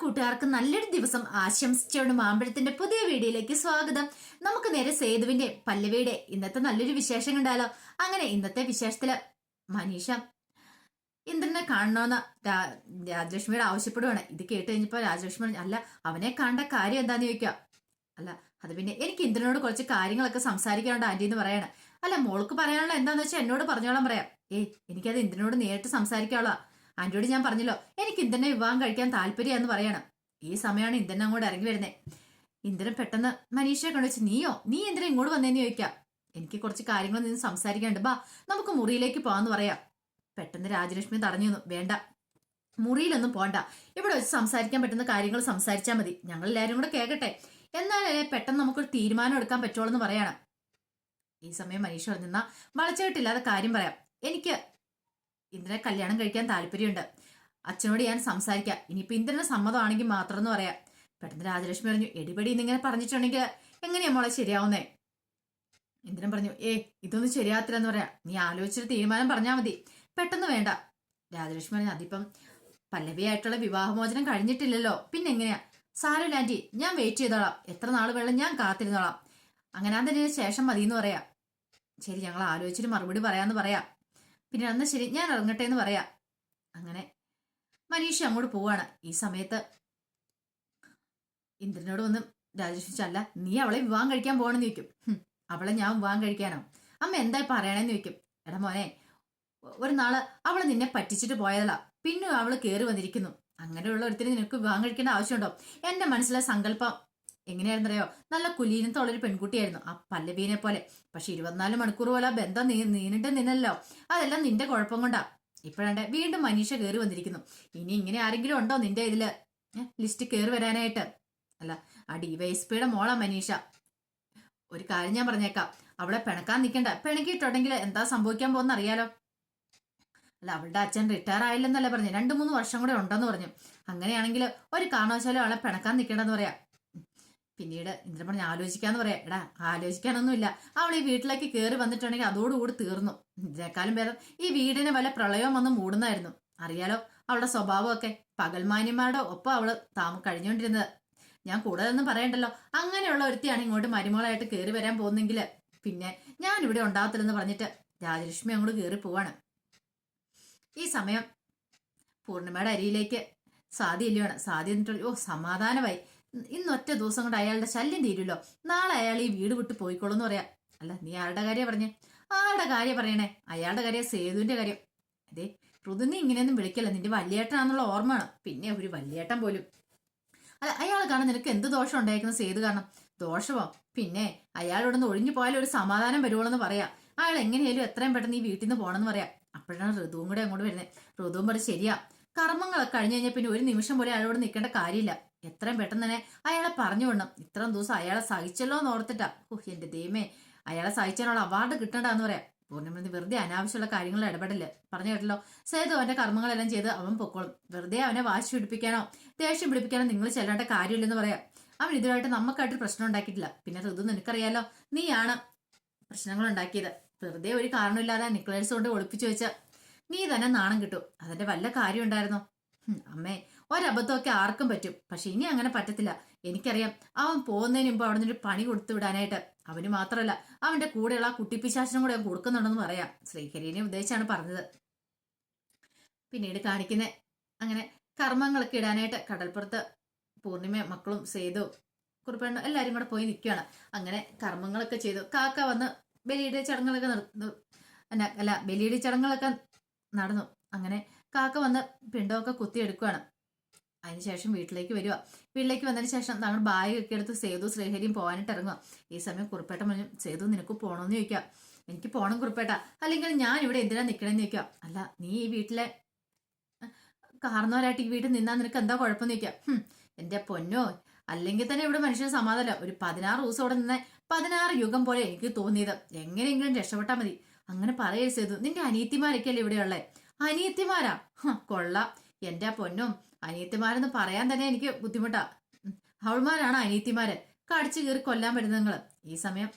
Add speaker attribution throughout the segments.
Speaker 1: കൂട്ടുകാർക്ക് നല്ലൊരു ദിവസം ആശംസിച്ചുകൊണ്ട് മാമ്പഴത്തിന്റെ പുതിയ വീഡിയോയിലേക്ക് സ്വാഗതം. നമുക്ക് നേരെ സേതുവിന്റെ പല്ലവിയുടെ ഇന്നത്തെ നല്ലൊരു വിശേഷം കണ്ടാലോ. അങ്ങനെ ഇന്നത്തെ വിശേഷത്തില് മനീഷ ഇന്ദ്രനെ കാണണമെന്ന് രാജലക്ഷ്മിയോട് ആവശ്യപ്പെടുവാണ്. ഇത് കേട്ട് കഴിഞ്ഞപ്പോ രാജലക്ഷ്മി പറഞ്ഞു, അല്ല അവനെ കാണേണ്ട കാര്യം എന്താന്ന് ചോദിക്കുക. അല്ല അത് പിന്നെ എനിക്ക് ഇന്ദ്രനോട് കുറച്ച് കാര്യങ്ങളൊക്കെ സംസാരിക്കാനുണ്ട് ആന്റി എന്ന് പറയാണ്. അല്ല മോൾക്ക് പറയാനുള്ള എന്താന്ന് വെച്ചാൽ എന്നോട് പറഞ്ഞോളാൻ പറയാം. എനിക്കത് ഇന്ദ്രനോട് നേരിട്ട് സംസാരിക്കാനുള്ള ആന്റിയോട് ഞാൻ പറഞ്ഞല്ലോ എനിക്ക് ഇന്ദ്രനെ വിവാഹം കഴിക്കാൻ താല്പര്യമാന്ന് പറയണം. ഈ സമയമാണ് ഇന്ദ്രൻ അങ്ങോട്ട് ഇറങ്ങി വരുന്നത്. ഇന്ദ്രൻ പെട്ടെന്ന് മനീഷയെ കണ്ടുവച്ച്, നീ എന്തിനാ ഇങ്ങോട്ട് വന്നേന്ന് ചോദിക്കാം. എനിക്ക് കുറച്ച് കാര്യങ്ങൾ നിന്ന് സംസാരിക്കാണ്ട്, ബാ നമുക്ക് മുറിയിലേക്ക് പോവാന്ന് പറയാം. പെട്ടെന്ന് രാജലക്ഷ്മി തടഞ്ഞു, വേണ്ട മുറിയിലൊന്നും പോണ്ട, ഇവിടെ വെച്ച് സംസാരിക്കാൻ പറ്റുന്ന കാര്യങ്ങൾ സംസാരിച്ചാൽ മതി, ഞങ്ങൾ എല്ലാവരും കൂടെ കേൾക്കട്ടെ, എന്നാലേ പെട്ടെന്ന് നമുക്കൊരു തീരുമാനം എടുക്കാൻ പറ്റുള്ളൂ എന്ന് പറയണം. ഈ സമയം മനീഷ നിന്ന വളച്ചുകെട്ടില്ലാതെ കാര്യം പറയാം. എനിക്ക് ഇന്ദ്രനെ കല്യാണം കഴിക്കാൻ താല്പര്യമുണ്ട്, അച്ഛനോട് ഞാൻ സംസാരിക്കാം, ഇനിയിപ്പോ ഇന്ദ്രന്റെ സമ്മതമാണെങ്കിൽ മാത്രം എന്ന് പറയാം. പെട്ടെന്ന് രാജലക്ഷ്മി പറഞ്ഞു, എടിപടി എന്നിങ്ങനെ പറഞ്ഞിട്ടുണ്ടെങ്കിൽ എങ്ങനെയാ മോളെ ശരിയാവുന്നേ? ഇന്ദ്രൻ പറഞ്ഞു, ഇതൊന്നും ശരിയാത്തില്ലെന്ന് പറയാം, നീ ആലോചിച്ചിട്ട് തീരുമാനം പറഞ്ഞാൽ മതി, പെട്ടെന്ന് വേണ്ട. രാജലക്ഷ്മി പറഞ്ഞു, അതിപ്പം പല്ലവിയായിട്ടുള്ള വിവാഹമോചനം കഴിഞ്ഞിട്ടില്ലല്ലോ, പിന്നെ എങ്ങനെയാ? സാരമില്ല ആന്റി, ഞാൻ വെയിറ്റ് ചെയ്തോളാം, എത്ര നാൾ വേണം ഞാൻ കാത്തിരുന്നോളാം, അങ്ങനെ തന്നെ ശേഷം മതി എന്ന് പറയാം. ശരി, ഞങ്ങൾ ആലോചിച്ചിട്ട് മറുപടി പറയാന്ന് പറയാം, പിന്നെ അന്ന് ശരി ഞാൻ ഇറങ്ങട്ടെ എന്ന് പറയാം. അങ്ങനെ മനീഷ അങ്ങോട്ട് പോവാണ്. ഈ സമയത്ത് ഇന്ദ്രനോട് വന്ന് രാജേഷ്, അല്ല നീ അവളെ വിവാഹം കഴിക്കാൻ പോകണമെന്ന് ചോദിക്കും. അവളെ ഞാൻ വിവാഹം കഴിക്കാനോ? അമ്മ എന്തായി പറയണേന്ന് ചോദിക്കും. എടാ മോനെ, ഒരു നാള് അവള് നിന്നെ പറ്റിച്ചിട്ട് പോയതല്ല, പിന്നെ അവള് കയറി വന്നിരിക്കുന്നു, അങ്ങനെയുള്ള ഒരുത്തിന് നിനക്ക് വിവാഹം കഴിക്കേണ്ട ആവശ്യമുണ്ടോ? എന്റെ മനസ്സിലെ സങ്കല്പം എങ്ങനെയായിരുന്നറിയോ, നല്ല കുലീനത്തോളൊരു പെൺകുട്ടിയായിരുന്നു ആ പല്ലവീനെ പോലെ. പക്ഷെ 24 മണിക്കൂർ പോലെ ബന്ധം നീണ്ടിട്ട് നിന്നല്ലോ, അതെല്ലാം നിന്റെ കുഴപ്പം കൊണ്ടാ. ഇപ്പോഴാണ്ട് വീണ്ടും മനീഷ കയറി വന്നിരിക്കുന്നു. ഇനി ഇങ്ങനെ ആരെങ്കിലും ഉണ്ടോ നിന്റെ ഇതില് ലിസ്റ്റ് കയറി വരാനായിട്ട്? അല്ല, ആ ഡിവൈഎസ്പിയുടെ മോളാ മനീഷ. ഒരു കാര്യം ഞാൻ പറഞ്ഞേക്കാം, അവളെ പിണക്കാൻ നിൽക്കണ്ട, പിണക്കിയിട്ടുണ്ടെങ്കിൽ എന്താ സംഭവിക്കാൻ പോകുന്ന അറിയാലോ. അല്ല, അവളുടെ അച്ഛൻ റിട്ടയർ ആയില്ലെന്നല്ലേ പറഞ്ഞു, 2-3 വർഷം കൂടെ ഉണ്ടെന്ന് പറഞ്ഞു. അങ്ങനെയാണെങ്കിൽ ഒരു കാരണവശാലും അവളെ പിണക്കാൻ നിൽക്കണ്ടെന്ന് പറയാം. പിന്നീട് ഇന്ദ്രൻ പറഞ്ഞ് ആലോചിക്കാന്ന് പറയാം. എടാ, ആലോചിക്കാനൊന്നുമില്ല, അവൾ ഈ വീട്ടിലേക്ക് കയറി വന്നിട്ടുണ്ടെങ്കിൽ അതോടുകൂടി തീർന്നു. ഇതിനേക്കാളും ഭേദം ഈ വീടിനെ വല്ല പ്രളയവും വന്ന് മൂടുന്നായിരുന്നു. അറിയാലോ അവളുടെ സ്വഭാവമൊക്കെ, പകൽമാന്യന്മാരുടെ ഒപ്പം അവള് കഴിഞ്ഞുകൊണ്ടിരുന്നത്. ഞാൻ കൂടുതലൊന്നും പറയണ്ടല്ലോ, അങ്ങനെയുള്ള ഒരുത്തിയാണ് ഇങ്ങോട്ട് മരുമകളായിട്ട് കയറി വരാൻ പോകുന്നെങ്കിൽ പിന്നെ ഞാനിവിടെ ഉണ്ടാകത്തില്ലെന്ന് പറഞ്ഞിട്ട് രാജലക്ഷ്മി അങ്ങോട്ട് കയറി പോവാണ്. ഈ സമയം പൂർണിമയുടെ അരിയിലേക്ക് സാദി ഇല്ലയാണ്. സാദി എന്നിട്ട്, സമാധാനമായി, ഇന്നൊറ്റ ദിവസം കൊണ്ട് അയാളുടെ ശല്യം തീരുമല്ലോ, നാളെ അയാൾ ഈ വീട് വിട്ട് പോയിക്കോളൂ എന്ന് പറയാം. അല്ല, നീ ആരുടെ കാര്യം പറഞ്ഞേ? ആരുടെ കാര്യം പറയണേ? അയാളുടെ കാര്യം, സേതുവിന്റെ കാര്യം. അതെ ഋതു, നീ ഇങ്ങനെയൊന്നും വിളിക്കല്ല, നിന്റെ വല്യേട്ടനാന്നുള്ള ഓർമ്മയാണ്. പിന്നെ ഒരു വല്യേട്ടൻ പോലും. അല്ല, അയാൾ കാണാൻ നിനക്ക് എന്ത് ദോഷം ഉണ്ടായിരിക്കുന്ന സേതു കാരണം? ദോഷമോ? പിന്നെ അയാളോടൊന്ന് ഒഴിഞ്ഞു പോയാലും ഒരു സമാധാനം വരുവോളെന്ന് പറയാം. അയാൾ എങ്ങനെയാലും എത്രയും പെട്ടെന്ന് ഈ വീട്ടിൽ നിന്ന് പോകണമെന്ന് പറയാം. അപ്പോഴാണ് ഋതുവും കൂടെ അങ്ങോട്ട് വരുന്നത്. ഋതുവും പറയും, ശരിയാ, കർമ്മങ്ങളൊക്കെ കഴിഞ്ഞു കഴിഞ്ഞാൽ പിന്നെ ഒരു നിമിഷം പോലെ അയാളോട് നിൽക്കേണ്ട കാര്യമില്ല, എത്രയും പെട്ടെന്ന് തന്നെ അയാളെ പറഞ്ഞു വിടണം. ഇത്രയും ദിവസം അയാളെ സഹിച്ചല്ലോ എന്ന് ഓർത്തിട്ടാ. എന്റെ ദൈവമേ, അയാളെ സഹിച്ചതിനുള്ള അവാർഡ് കിട്ടണ്ടെന്ന് പറയാം. പൂർണ്ണിമ വെറുതെ അനാവശ്യമുള്ള കാര്യങ്ങളിൽ ഇടപെടില്ല, പറഞ്ഞു കേട്ടല്ലോ. സേതു അവന്റെ കർമ്മങ്ങളെല്ലാം ചെയ്ത് അവൻ പൊക്കോളും, വെറുതെ അവനെ വാശി പിടിപ്പിക്കാനോ ദേഷ്യം പിടിപ്പിക്കാനോ നിങ്ങൾ ചെല്ലേണ്ട കാര്യമില്ലെന്ന് പറയാം. അവൻ ഇതുമായിട്ട് നമുക്കായിട്ട് പ്രശ്നം ഉണ്ടാക്കിയിട്ടില്ല. പിന്നെ ഋതു, നിനക്കറിയാലോ, നീയാണ് പ്രശ്നങ്ങൾ ഉണ്ടാക്കിയത്. വെറുതെ ഒരു കാരണമില്ലാതെ നിക്ലേഴ്സ് കൊണ്ട് ഒളിപ്പിച്ചു വെച്ച നീ തന്നെ നാണം കിട്ടും, അതിന്റെ വല്ല കാര്യം ഉണ്ടായിരുന്നോ? അമ്മേ, ഒരബദ്ധമൊക്കെ ആർക്കും പറ്റും, പക്ഷെ ഇനി അങ്ങനെ പറ്റത്തില്ല. എനിക്കറിയാം, അവൻ പോകുന്നതിന് മുമ്പ് അവിടെ നിന്നൊരു പണി കൊടുത്തു വിടാനായിട്ട്. അവന് മാത്രമല്ല, അവന്റെ കൂടെയുള്ള ആ കുട്ടിപ്പിശാചിനും കൂടെ കൊടുക്കുന്നുണ്ടെന്ന് പറയാം. ശ്രീഹരിനെ ഉദ്ദേശിച്ചാണ് പറഞ്ഞത്. പിന്നീട് കാണിക്കുന്ന അങ്ങനെ കർമ്മങ്ങളൊക്കെ ഇടാനായിട്ട് കടൽപ്പുറത്ത് പൂർണിമ മക്കളും സേതു കുറിപ്പെണ്ണും എല്ലാരും കൂടെ പോയി നിൽക്കുകയാണ്. അങ്ങനെ കർമ്മങ്ങളൊക്കെ ചെയ്തു. കാക്ക വന്ന് ബലിയുടെ ചടങ്ങുകളൊക്കെ ബലിയുടെ ചടങ്ങുകളൊക്കെ നടന്നു. അങ്ങനെ കാക്ക വന്ന് പിണ്ടമൊക്കെ കുത്തിയെടുക്കുകയാണ്. അതിനുശേഷം വീട്ടിലേക്ക് വരിക. വീട്ടിലേക്ക് വന്നതിന് ശേഷം തങ്ങൾ ബാഗൊക്കെ എടുത്ത് സേതു ശ്രീഹരിയും പോകാനായിട്ട് ഇറങ്ങുക. ഈ സമയം കുറിപ്പേട്ട പറഞ്ഞു, സേതു നിനക്ക് പോകണമെന്ന് ചോദിക്കാം. എനിക്ക് പോകണം കുറിപ്പേട്ട, അല്ലെങ്കിൽ ഞാൻ ഇവിടെ എന്തിനാ നിൽക്കണമെന്ന് ചോദിക്കാം. അല്ല, നീ ഈ വീട്ടിലെ കാരണവരായിട്ട് ഈ വീട്ടിൽ നിന്നാൽ നിനക്ക് എന്താ കുഴപ്പമെന്ന് ചോദിക്കാം. എന്റെ പൊന്നോ, അല്ലെങ്കിൽ തന്നെ ഇവിടെ മനുഷ്യന് സമാധാനം. ഒരു 16 ദിവസം ഇവിടെ നിന്ന് 16 യുഗം പോലെ എനിക്ക് തോന്നിയത്, എങ്ങനെയെങ്കിലും രക്ഷപ്പെട്ടാൽ മതി. അങ്ങനെ പറയരുത് സേതു, നിന്റെ അനിയത്തിമാരൊക്കെയല്ലേ ഇവിടെയുള്ളേ? അനിയത്തിമാരാ? കൊള്ളാം, എന്റെ പൊന്നും, അനിയത്തിമാരെന്ന് പറയാൻ തന്നെ എനിക്ക് ബുദ്ധിമുട്ടാ. അവൾമാരാണ് അനിയത്തിമാര്, കടിച്ചു കീറി കൊല്ലാൻ പറ്റുന്ന നിങ്ങള്. ഈ സമയം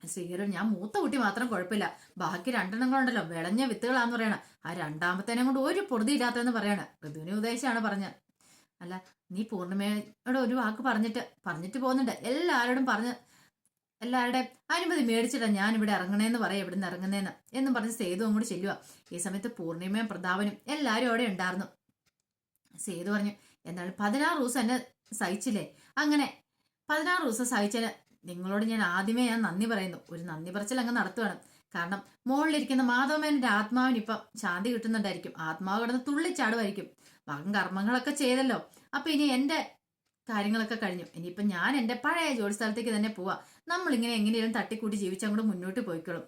Speaker 1: ശ്രീകരൻ, ഞാൻ മൂത്ത കുട്ടി മാത്രം കുഴപ്പമില്ല, ബാക്കി 2 എണ്ണങ്ങളുണ്ടല്ലോ വിളഞ്ഞ വിത്തുകളാന്ന് പറയണ. ആ 2ാമത്തേനെ കൊണ്ട് ഒരു പൊറുതി ഇല്ലാത്തതെന്ന് പറയാണ്. ഋതുവിനെ ഉദ്ദേശിച്ചാണ് പറഞ്ഞത്. അല്ല, നീ പൂർണ്ണിമയോട് ഒരു വാക്ക് പറഞ്ഞിട്ട് പോകുന്നുണ്ട്. എല്ലാവരോടും പറഞ്ഞ് എല്ലാവരുടെയും അനുമതി മേടിച്ചിട്ടാ ഞാൻ ഇവിടെ ഇറങ്ങണേന്ന് പറയാം, ഇവിടുന്ന് ഇറങ്ങുന്നേന്ന് എന്നും പറഞ്ഞ് സേതു അങ്ങോട്ട് ചെല്ലുക. ഈ സമയത്ത് പൂർണ്ണിമയും പ്രതാപനും എല്ലാവരും അവിടെ ഉണ്ടായിരുന്നു. സേതു പറഞ്ഞു, എന്താണ് 16 ദിവസം എന്നെ സഹിച്ചില്ലേ? അങ്ങനെ 16 ദിവസം സഹിച്ചതിന് നിങ്ങളോട് ഞാൻ നന്ദി പറയുന്നു. ഒരു നന്ദി പറച്ചിൽ അങ്ങ് നടത്തുവാണ്. കാരണം മുകളിലിരിക്കുന്ന മാധവമേനന്റെ ആത്മാവിന് ഇപ്പം ശാന്തി കിട്ടുന്നുണ്ടായിരിക്കും. ആത്മാവ് കിടന്ന് തുള്ളിച്ചാടുമായിരിക്കും. മകൻ കർമ്മങ്ങളൊക്കെ ചെയ്തല്ലോ, അപ്പൊ ഇനി എന്റെ കാര്യങ്ങളൊക്കെ കഴിഞ്ഞു. ഇനിയിപ്പം ഞാൻ എന്റെ പഴയ ജോലി സ്ഥലത്തേക്ക് തന്നെ പോവാ. നമ്മളിങ്ങനെ എങ്ങനെയും തട്ടിക്കൂട്ടി ജീവിച്ചങ്ങോട്ട് മുന്നോട്ട് പോയിക്കോളും.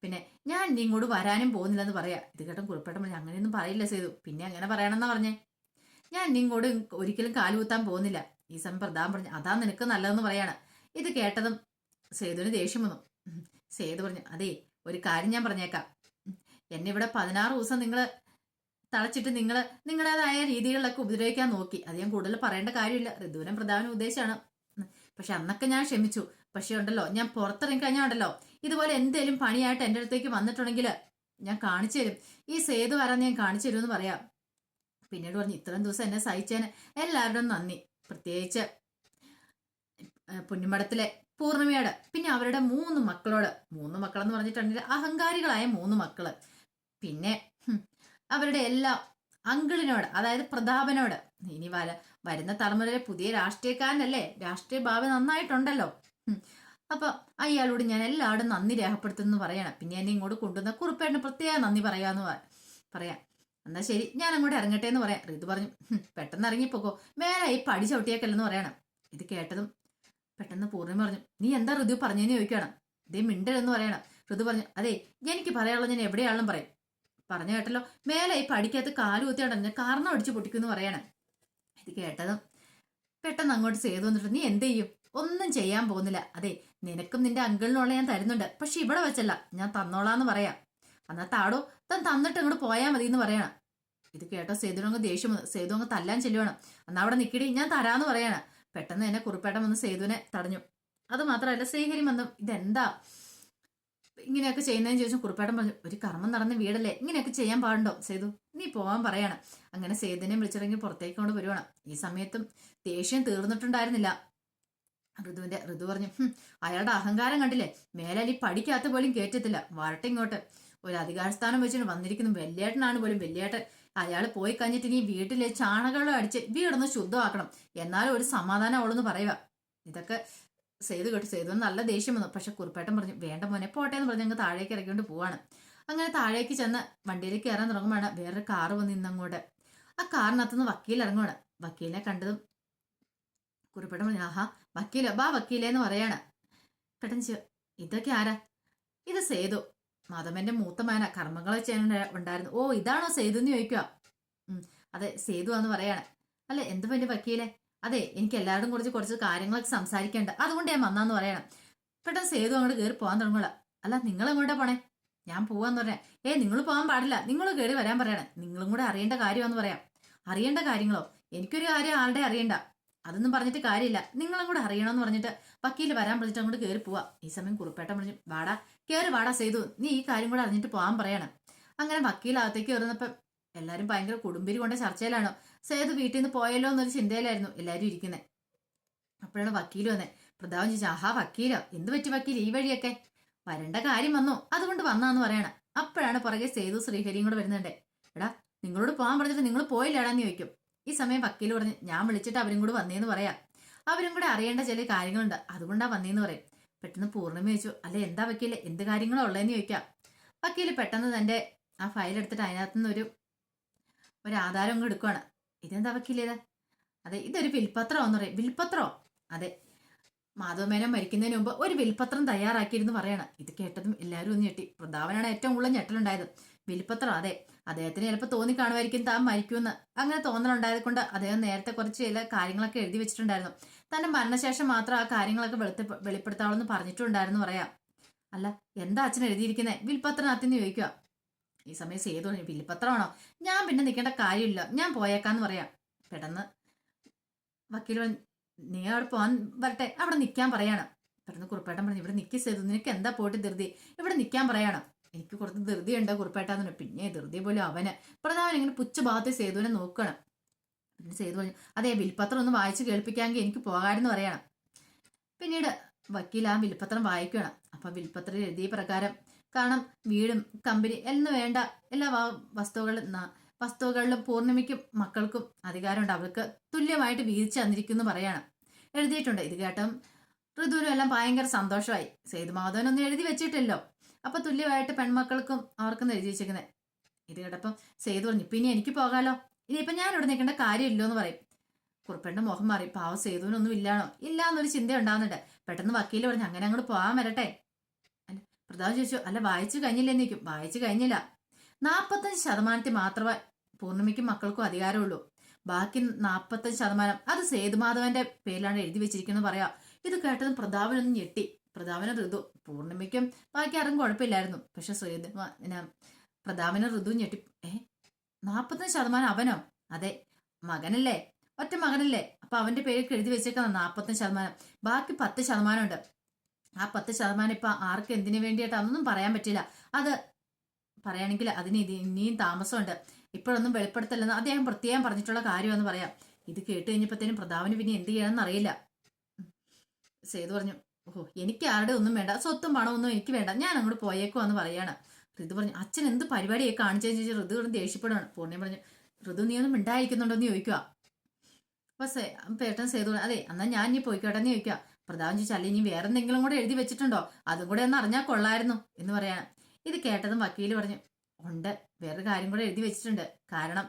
Speaker 1: പിന്നെ ഞാൻ ഇനി ഇങ്ങോട്ട് വരാനും പോകുന്നില്ലെന്ന് പറയാ. ഇത് കേട്ടും കുറിപ്പേട്ടൻ പറഞ്ഞു, അങ്ങനെയൊന്നും പറയില്ല സേതു. പിന്നെ അങ്ങനെ പറയണമെന്നാ പറഞ്ഞേ? ഞാൻ ഇനി ഇങ്ങോട്ട് ഒരിക്കലും കാലുകുത്താൻ പോകുന്നില്ല. ഈ സമയം പ്രതാപം പറഞ്ഞു, അതാ നിനക്ക് നല്ലതെന്ന് പറയാണ്. ഇത് കേട്ടതും സേതുവിന് ദേഷ്യം വന്നു. സേതു പറഞ്ഞു, അതേ ഒരു കാര്യം ഞാൻ പറഞ്ഞേക്കാം. എന്നെ ഇവിടെ 16 ദിവസം നിങ്ങൾ തളച്ചിട്ട് നിങ്ങളുടേതായ രീതികളിലൊക്കെ ഉപദ്രവിക്കാൻ നോക്കി. അത് ഞാൻ കൂടുതൽ പറയേണ്ട കാര്യമില്ല. ഋതുവിനും പ്രധാനം ഉദ്ദേശമാണ്. പക്ഷെ അന്നൊക്കെ ഞാൻ ക്ഷമിച്ചു. പക്ഷെ ഉണ്ടല്ലോ, ഞാൻ പുറത്തിറങ്ങി കഴിഞ്ഞാൽ ഉണ്ടല്ലോ, ഇതുപോലെ എന്തേലും പണിയായിട്ട് എൻ്റെ അടുത്തേക്ക് വന്നിട്ടുണ്ടെങ്കിൽ ഞാൻ കാണിച്ചു തരും. ഈ സേതു വരാൻ ഞാൻ കാണിച്ചു തരും എന്ന് പറയാം. പിന്നീട് പറഞ്ഞു, ഇത്രയും ദിവസം എന്നെ സഹിച്ചതിന് എല്ലാവരുടെയും നന്ദി. പ്രത്യേകിച്ച് പുന്നിമടത്തിലെ പൂർണ്ണിമയോട്, പിന്നെ അവരുടെ 3 മക്കളോട്. 3 മക്കളെന്ന് പറഞ്ഞിട്ടുണ്ടെങ്കിൽ അഹങ്കാരികളായ 3 മക്കള്. പിന്നെ അവരുടെ എല്ലാ അങ്കിളിനോട്, അതായത് പ്രതാപനോട്. ഇനി വരുന്ന തലമുറയിലെ പുതിയ രാഷ്ട്രീയക്കാരനല്ലേ, രാഷ്ട്രീയ ഭാവി നന്നായിട്ടുണ്ടല്ലോ. അപ്പൊ അയാളോട് ഞാൻ എല്ലാവരും നന്ദി രേഖപ്പെടുത്തുന്നു പറയണം. പിന്നെ എന്നെ ഇങ്ങോട്ട് കൊണ്ടുവന്ന കുറുപ്പേട്ടന് പ്രത്യേകം നന്ദി പറയാന്ന് പറയാം. എന്നാ ശരി, ഞാൻ അങ്ങോട്ട് ഇറങ്ങട്ടെ എന്ന് പറയാം. ഋതു പറഞ്ഞു, പെട്ടെന്ന് ഇറങ്ങിപ്പോക്കോ, മേലെ ഈ പടി ചവിട്ടിയേക്കല്ലെന്ന് പറയണം. ഇത് കേട്ടതും പെട്ടെന്ന് പൂർണ്ണിമ പറഞ്ഞു, നീ എന്താ ഋതു പറഞ്ഞെന്ന് ചോദിക്കണം. ഇതേ മിണ്ടലെന്ന് പറയണം. ഋതു പറഞ്ഞു, അതെ എനിക്ക് പറയാനുള്ളത് ഞാൻ എവിടെയാണെന്നും പറയും. പറഞ്ഞു കേട്ടല്ലോ, മേലെ ഈ പടിക്കകത്ത് കാല് കുത്തിയാണെന്ന് കാരണം അടിച്ചു പൊട്ടിക്കുമെന്ന് പറയണം. ഇത് കേട്ടതും പെട്ടെന്ന് അങ്ങോട്ട് സേതു വന്നിട്ട്, നീ എന്ത് ചെയ്യും? ഒന്നും ചെയ്യാൻ പോകുന്നില്ല. അതെ, നിനക്കും നിന്റെ അങ്കിളിനുള്ള ഞാൻ തരുന്നുണ്ട്. പക്ഷെ ഇവിടെ വെച്ചല്ല, ഞാൻ തന്നോളാന്ന് പറയാം. എന്നാ താടോ, താൻ തന്നിട്ട് അങ്ങോട്ട് പോയാൽ മതി എന്ന് പറയണം. ഇത് കേട്ടോ സേതുവിനങ്ങ് ദേഷ്യം വന്നു. സേതു അങ്ങ് തല്ലാൻ ചെല്ലുവാണ്. എന്നാ അവിടെ നിക്കടി, ഞാൻ തരാന്ന് പറയാണ്. പെട്ടെന്ന് തന്നെ കുറുപ്പേട്ടൻ വന്ന് സേതുവിനെ തടഞ്ഞു. അത് മാത്രമല്ല ശ്രീഹരി വന്നു, ഇതെന്താ ഇങ്ങനെയൊക്കെ ചെയ്യുന്നതെന്ന് ചോദിച്ചു. കുറുപ്പേട്ടൻ പറഞ്ഞു, ഒരു കർമ്മം നടന്ന വീടല്ലേ, ഇങ്ങനെയൊക്കെ ചെയ്യാൻ പാടുണ്ടോ സേതു, നീ പോവാൻ പറയാണ്. അങ്ങനെ സേതുവിനെ വിളിച്ചിറങ്ങി പുറത്തേക്ക് കൊണ്ട് വരുവാണ്. ഈ സമയത്തും ദേഷ്യം തീർന്നിട്ടുണ്ടായിരുന്നില്ല ഋതു പറഞ്ഞു, അയാളുടെ അഹങ്കാരം കണ്ടില്ലേ, മേലാൽ ഈ പടിക്കകത്ത് പോലും കേറ്റത്തില്ല, വരട്ടെ ഇങ്ങോട്ട്. ഒരു അധികാരസ്ഥാനം വെച്ചിട്ട് വന്നിരിക്കുന്നു വലിയേട്ടനാണ് പോലും. വലിയേട്ടൻ അയാൾ പോയി കഴിഞ്ഞിട്ട് ഇനി വീട്ടിലെ ചാണകങ്ങളും അടിച്ച് വീടൊന്ന് ശുദ്ധമാക്കണം, എന്നാലും ഒരു സമാധാനം അവളെന്ന് പറയുക. ഇതൊക്കെ സേതു കേട്ടു. സേതു നല്ല ദേഷ്യം വന്നു. പക്ഷെ കുറുപ്പേട്ടൻ പറഞ്ഞു, വേണ്ട മോനെ പോട്ടെ എന്ന് പറഞ്ഞ് ഞങ്ങൾ താഴേക്ക് ഇറക്കിക്കൊണ്ട് പോവാണ്. അങ്ങനെ താഴേക്ക് ചെന്ന് വണ്ടിയിലേക്ക് കയറാൻ തുടങ്ങുമ്പോഴാണ് വേറൊരു കാറ് വന്ന് ഇന്നങ്ങോട്ട്. ആ കാറിനകത്തുനിന്ന് വക്കീൽ ഇറങ്ങുവാണ്. വക്കീലിനെ കണ്ടതും കുറുപ്പേട്ടൻ പറഞ്ഞു, ആഹാ വക്കീല, ബാ വക്കീലേന്ന് പറയാണ്. പെട്ടെന്ന് ഇതൊക്കെ ആരാ? ഇത് സേതു, മാധവന്റെ മൂത്ത മകന, കർമ്മങ്ങൾ ചെയ്യാൻ ഉണ്ടായിരുന്നു. ഓ ഇതാണോ സേതു എന്ന് ചോദിക്കുക. അതെ സേതു എന്ന് പറയാണ്. അല്ലെ എന്ത് പറ്റി വക്കീലെ? അതെ എനിക്ക് എല്ലാവരും കുറച്ച് കാര്യങ്ങളൊക്കെ സംസാരിക്കേണ്ട, അതുകൊണ്ട് ഞാൻ വന്നാന്ന് പറയണം. പെട്ടെന്ന് സേതു അങ്ങോട്ട് കയറി പോകാൻ തുടങ്ങുക. അല്ല നിങ്ങൾ എങ്ങോട്ടാ പോണേ? ഞാൻ പോവാന്ന് പറയാം. നിങ്ങൾ പോകാൻ പാടില്ല, നിങ്ങൾ കയറി വരാൻ പറയണം. നിങ്ങളും കൂടെ അറിയേണ്ട കാര്യമാന്ന് പറയാം. അറിയേണ്ട കാര്യങ്ങളോ? എനിക്കൊരു കാര്യം ആളുടെ അറിയണ്ട, അതൊന്നും പറഞ്ഞിട്ട് കാര്യമില്ല, നിങ്ങളും കൂടെ അറിയണമെന്ന് പറഞ്ഞിട്ട് വക്കീല് വരാൻ പറഞ്ഞിട്ട് അങ്ങോട്ട് കയറി പോവാ. ഈ സമയം കുറുപ്പേട്ടൻ പറഞ്ഞു, വാടാ കയറി വാടാ സേതു, നീ ഈ കാര്യം കൂടെ അറിഞ്ഞിട്ട് പോകാൻ പറയണം. അങ്ങനെ വക്കീലകത്തേക്ക് കയറുന്നപ്പം എല്ലാവരും ഭയങ്കര കുടുംബിരി കൊണ്ട ചർച്ചയിലാണോ. സേതു വീട്ടിൽ നിന്ന് പോയല്ലോ എന്നൊരു ചിന്തയിലായിരുന്നു എല്ലാവരും ഇരിക്കുന്നത്. അപ്പോഴാണ് വക്കീൽ വന്നേ. പ്രതാപൻ ചോദിച്ചു, ആഹാ വക്കീലോ, എന്ത് പറ്റി വക്കീൽ ഈ വഴിയൊക്കെ? വരേണ്ട കാര്യം വന്നു, അതുകൊണ്ട് വന്നാന്ന് പറയണം. അപ്പോഴാണ് പുറകെ സേതു ശ്രീഹരിയും കൂടെ വരുന്നുണ്ടേ. എടാ നിങ്ങളോട് പോകാൻ പറഞ്ഞിട്ട് നിങ്ങൾ പോയില്ലാടാന്ന് ചോദിക്കും. ഈ സമയം വക്കീൽ പറഞ്ഞു, ഞാൻ വിളിച്ചിട്ട് അവരും കൂടെ വന്നേന്ന് പറയാം, അവരും കൂടെ അറിയേണ്ട ചില കാര്യങ്ങളുണ്ട്, അതുകൊണ്ടാ വന്നേന്ന് പറയും. പെട്ടെന്ന് പൂർണ്ണിമ ചോദിച്ചു, അല്ലെ എന്താ വക്കീല്, എന്ത് കാര്യങ്ങളാ ഉള്ളതെന്ന് ചോദിക്കാം. വക്കീല് പെട്ടെന്ന് തന്റെ ആ ഫയൽ എടുത്തിട്ട് അതിനകത്തുനിന്ന് ഒരു ആധാരം അങ്ങ് എടുക്കുവാണ്. ഇതെന്താ വക്കീലേത്? അതെ ഇതൊരു വിൽപത്രമാന്ന് പറയും. വിൽപത്രോ? അതെ, മാധവമേനോൻ മരിക്കുന്നതിന് മുമ്പ് ഒരു വിൽപത്രം തയ്യാറാക്കിയിരുന്നു പറയണം. ഇത് കേട്ടതും എല്ലാവരും ഒന്ന് ഞെട്ടി. പ്രതാപനാണ് ഏറ്റവും കൂടുതൽ ഞെട്ടലുണ്ടായത്. വിൽപത്രം, അതെ അദ്ദേഹത്തിന് ചിലപ്പോൾ തോന്നി കാണുമായിരിക്കും താൻ മരിക്കുമെന്ന്. അങ്ങനെ തോന്നലുണ്ടായത് കൊണ്ട് അദ്ദേഹം നേരത്തെ കുറച്ച് ചില കാര്യങ്ങളൊക്കെ എഴുതി വെച്ചിട്ടുണ്ടായിരുന്നു. തന്റെ മരണശേഷം മാത്രം ആ കാര്യങ്ങളൊക്കെ വെളിപ്പെടുത്താവുള്ളൂ പറഞ്ഞിട്ടുണ്ടായിരുന്നു പറയാം. അല്ല എന്താ അച്ഛൻ എഴുതിയിരിക്കുന്നത് വിൽപത്രത്തിന്ന് ചോദിക്കുക. ഈ സമയം സേതു പറഞ്ഞു, വിൽപത്രമാണോ? ഞാൻ പിന്നെ നിൽക്കേണ്ട കാര്യമില്ല, ഞാൻ പോയേക്കാന്ന് പറയാം. പെട്ടെന്ന് വക്കീൽ നീ അവിടെ പോകാൻ വരട്ടെ, അവിടെ നിൽക്കാൻ പറയാണ്. പെട്ടെന്ന് കുറുപ്പേട്ടൻ പറഞ്ഞു, ഇവിടെ നിൽക്കി സേതു, നിനക്ക് എന്താ പോയിട്ട് ധൃതി, ഇവിടെ നിൽക്കാൻ പറയാണ്. എനിക്ക് കുറച്ച് ധൃതി ഉണ്ട് കുറുപ്പേട്ടാന്ന്. പിന്നെ ധൃതി പോലും അവന്. പ്രധാനം ഇങ്ങനെ പുച്ഛഭാഗത്ത് സേതുവിനെ നോക്കണം. പിന്നെ സേതു പറഞ്ഞു അതെ വിൽപ്പത്രം ഒന്ന് വായിച്ച് കേൾപ്പിക്കാമെങ്കിൽ എനിക്ക് പോകാമെന്ന് പറയണം. പിന്നീട് വക്കീൽ ആ വിൽപ്പത്രം വായിക്കണം. അപ്പൊ വിൽപ്പത്രം എഴുതിയ പ്രകാരം കാരണം വീടും കമ്പനി എന്ന് വേണ്ട എല്ലാ വസ്തുക്കളിലും പൂർണിമയ്ക്കും മക്കൾക്കും അധികാരമുണ്ട്, അവർക്ക് തുല്യമായിട്ട് വീതിച്ചു തന്നിരിക്കുന്നു പറയാണ് എഴുതിയിട്ടുണ്ട്. ഇത് കേട്ടും ഋതുവിനും എല്ലാം ഭയങ്കര സന്തോഷമായി. സേതുമാധവനൊന്നും എഴുതി വെച്ചിട്ടില്ലോ, അപ്പൊ തുല്യമായിട്ട് പെൺമക്കൾക്കും അവർക്കൊന്നും എഴുതി വെച്ചിരിക്കുന്നത്. ഇത് കേട്ടപ്പം സേതു പറഞ്ഞു പിന്നെ എനിക്ക് പോകാലോ, ഇനിയിപ്പൊ ഞാൻ ഇവിടെ നിൽക്കേണ്ട കാര്യമില്ലോ എന്ന് പറയും. കുറുപ്പന്റെ മുഖം മാറി. പാവ സേതുവിനൊന്നും ഇല്ലാണോ ഇല്ലാന്നൊരു ചിന്ത ഉണ്ടാവുന്നുണ്ട്. പെട്ടെന്ന് വക്കീല് പറഞ്ഞു അങ്ങനെ അങ്ങോട്ട് പോകാൻ വരട്ടെ. പ്രതാപൻ ചോദിച്ചു അല്ല വായിച്ചു കഴിഞ്ഞില്ലെന്ന് നിൽക്കും. വായിച്ചു കഴിഞ്ഞില്ല. 45% മാത്രമേ പൂർണിമയ്ക്കും മക്കൾക്കും അധികാരമുള്ളൂ. ബാക്കി 45% അത് സേതുമാധവന്റെ പേരിലാണ് എഴുതി വെച്ചിരിക്കുന്നത് പറയാ. ഇത് കേട്ടതും പ്രതാപനൊന്നും ഞെട്ടി. പ്രതാപനും ഋതു, പൂർണിമയ്ക്കും ബാക്കി ആരും കുഴപ്പമില്ലായിരുന്നു, പക്ഷെ പ്രതാപനും ഋതു ഞെട്ടി. 45% അവനോ? അതെ, മകനല്ലേ, ഒറ്റ മകനല്ലേ, അപ്പൊ അവന്റെ പേര് എഴുതി വെച്ചേക്കുന്ന 45%. ബാക്കി 10% ഉണ്ട്. ആ 10% ഇപ്പൊ ആർക്ക് എന്തിനു വേണ്ടിയിട്ട് അതൊന്നും പറയാൻ പറ്റില്ല. അത് പറയുകയാണെങ്കിൽ അതിന് ഇനിയും താമസമുണ്ട്, ഇപ്പോഴൊന്നും വെളിപ്പെടുത്തല്ലെന്ന് അദ്ദേഹം പ്രത്യേകം പറഞ്ഞിട്ടുള്ള കാര്യമെന്ന് പറയാം. ഇത് കേട്ട് കഴിഞ്ഞപ്പോഴത്തേനും പ്രതാപന് പിന്നെ എന്ത് ചെയ്യണമെന്ന് അറിയില്ല. സേതു പറഞ്ഞു ഓഹോ എനിക്ക് ആരുടെ ഒന്നും വേണ്ട, സ്വത്തും പണമൊന്നും എനിക്ക് വേണ്ട, ഞാൻ അങ്ങോട്ട് പോയേക്കുവാന്ന് പറയാണ്. ഋതു പറഞ്ഞു അച്ഛൻ എന്ത് പരിപാടിയെ കാണിച്ചതെന്ന് ചോദിച്ചാൽ ഋതു കൊണ്ട് ദേഷ്യപ്പെടുകയാണ്. പൂർണ്ണിമ പറഞ്ഞു ഋതു നീ ഒന്നും മിണ്ടായിരിക്കുന്നുണ്ടോ എന്ന് ചോദിക്കുക. അപ്പൊ പേട്ടൻ സേതു അതെ എന്നാ ഞാൻ ഇനി പോയിക്കോട്ടെ എന്ന് ചോദിക്കുക. പ്രതാപൻ ചോദിച്ചാൽ അല്ലെ ഇനി വേറെ എന്തെങ്കിലും കൂടെ എഴുതി വെച്ചിട്ടുണ്ടോ, അതും കൂടെ ഒന്ന് അറിഞ്ഞാൽ കൊള്ളായിരുന്നു എന്ന് പറയാണ്. ഇത് കേട്ടതും വക്കീല് പറഞ്ഞു ഉണ്ട്, വേറൊരു കാര്യം കൂടെ എഴുതി വെച്ചിട്ടുണ്ട്. കാരണം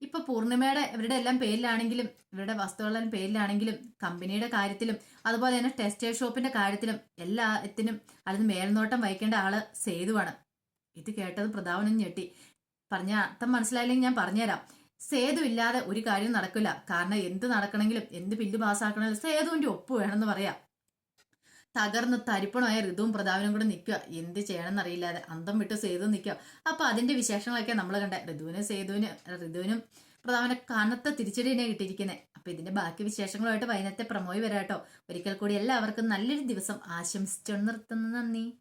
Speaker 1: ഇപ്പൊ പൂർണിമയുടെ ഇവരുടെ എല്ലാം പേരിലാണെങ്കിലും ഇവരുടെ വസ്തുക്കളുടെ പേരിലാണെങ്കിലും കമ്പനിയുടെ കാര്യത്തിലും അതുപോലെ തന്നെ ടെക്സ്റ്റൈൽ ഷോപ്പിന്റെ കാര്യത്തിലും എല്ലാത്തിനും അതിന് മേൽനോട്ടം വഹിക്കേണ്ട ആള് സേതുവാണ്. ഇത് കേട്ടത് പ്രതാപനും ഞെട്ടി. പറഞ്ഞ അർത്ഥം മനസ്സിലായില്ലെങ്കിൽ ഞാൻ പറഞ്ഞുതരാം. സേതു ഇല്ലാതെ ഒരു കാര്യം നടക്കില്ല. കാരണം എന്ത് നടക്കണമെങ്കിലും എന്ത് ബില്ല് പാസ്സാക്കണമെങ്കിലും സേതുവിന്റെ ഒപ്പ് വേണമെന്ന് പറയാം. തകർന്ന് തരിപ്പണമായ ഋതുവും പ്രതാപനും കൂടെ നിൽക്കുക. എന്ത് ചെയ്യണമെന്ന് അറിയില്ലാതെ അന്തം വിട്ട് സേതു നിൽക്കുക. അപ്പൊ അതിന്റെ വിശേഷങ്ങളൊക്കെ നമ്മൾ കണ്ട ഋതുവിനും പ്രതാപനെ കനത്ത തിരിച്ചടിയാണ് കിട്ടിയിരിക്കുന്നത്. അപ്പൊ ഇതിന്റെ ബാക്കി വിശേഷങ്ങളുമായിട്ട് വൈകുന്നേരത്തെ പ്രമോയി വരാട്ടോ. ഒരിക്കൽ കൂടി എല്ലാവർക്കും നല്ലൊരു ദിവസം ആശംസിച്ചു നിർത്തുന്നു. നന്ദി.